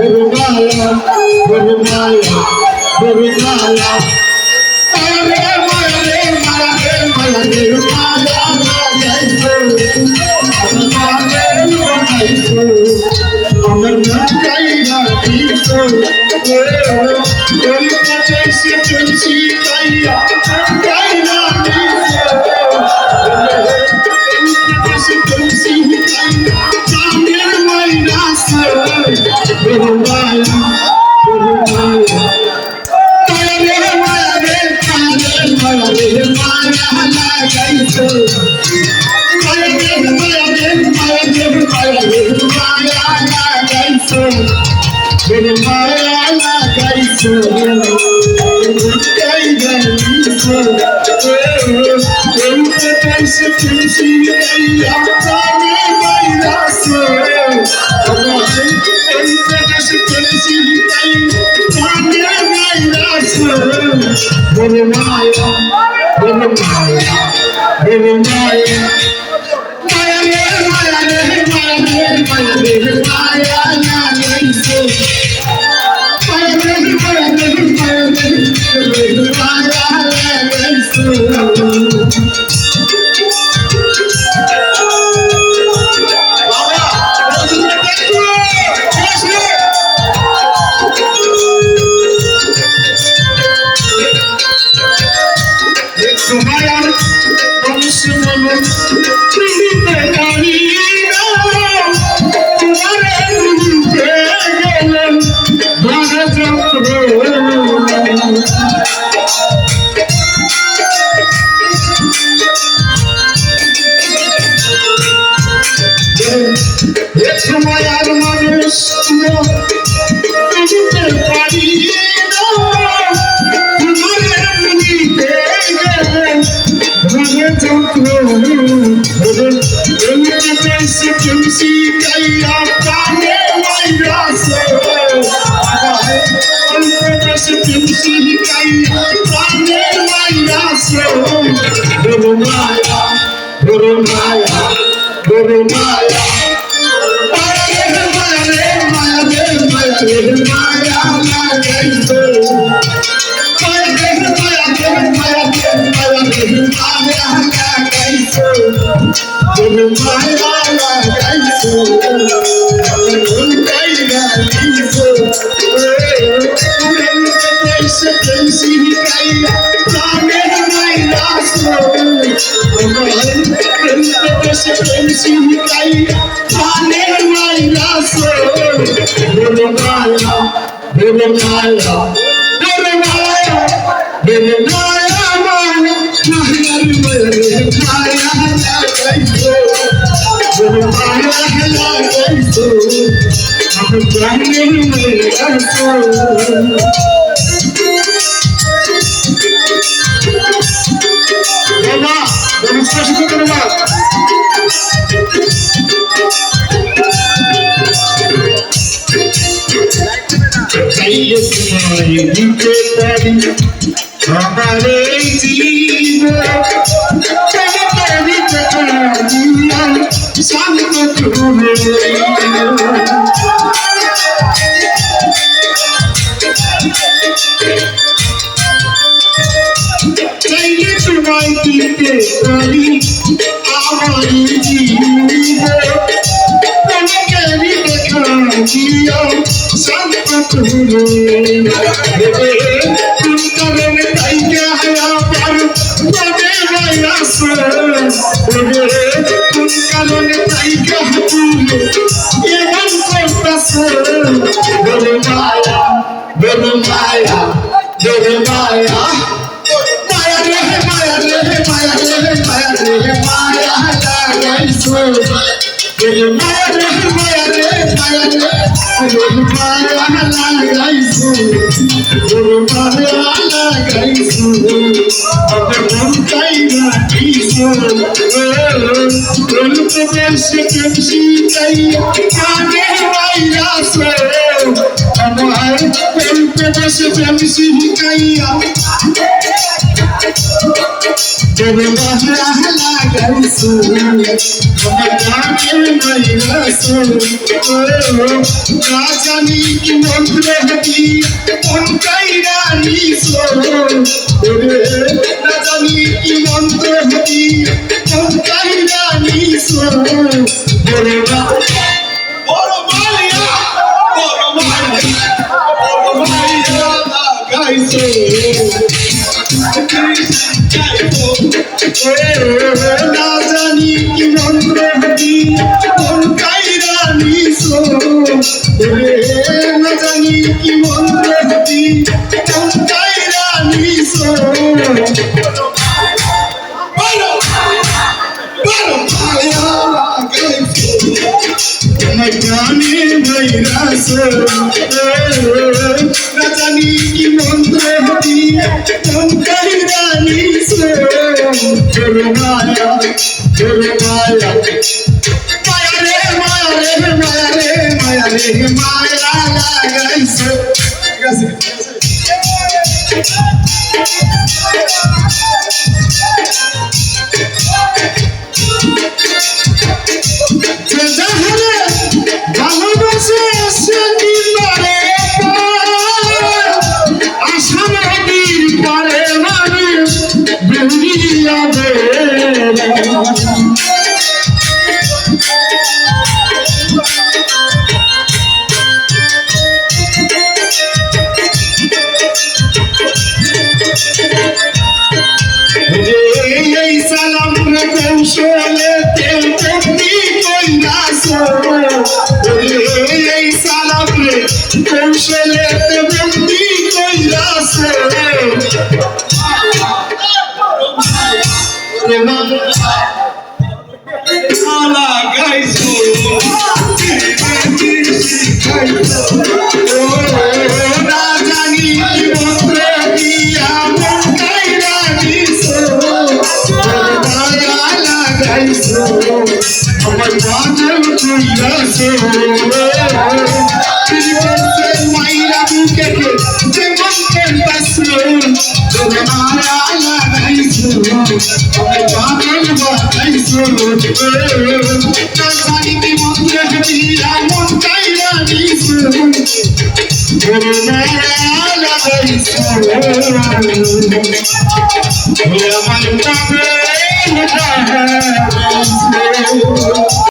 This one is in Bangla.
Gurumaya, Gurumaya, Gurumaya. Maya, Maya, Maya, Maya, Gurumaya, Amar Nandaya, Iso, Guru Pachesi, Tulsi, Kaya, Kaya, Iso, Tulsi, Kaya, Kaya, Maya, Gurumaya, Gurumaya. না জানি কি মন্ত্র হতি কোন কাইরানি না জানি কি মন্ত্র হতি কোন কাইরানি বড় মালিয়া গাইছে না জানি কি মন্ত্র হতি কোন কাইরানি না জানি কি মন্ত্র হতি কোন কাইরানি জানি ভাইরাস না জানি কি মন্ত্র হতি কোন কাইরানি মায়া মায়া মায়া লাগাইছে ভালোবাসে এসে দিবারে আশা নদীর পারে মানুষ বেরিয়া এই সালাম কৌশলে এই সালাম কৌশলে বন্দি কইরাছে মালা গাইছো না জানি কি মন্ত্র দিয়া মন কাইরানি মায়া লাগাইছো আমার বাজল কইরাছে মাইরা বুকে যে মন্ত্র বাসলো মায়া লাগাইছো আমার বাজল বাগাইছো না জানি কি মন্ত্র দিয়া মন কাইরানি মায়া লাগাইছো আমার বাজল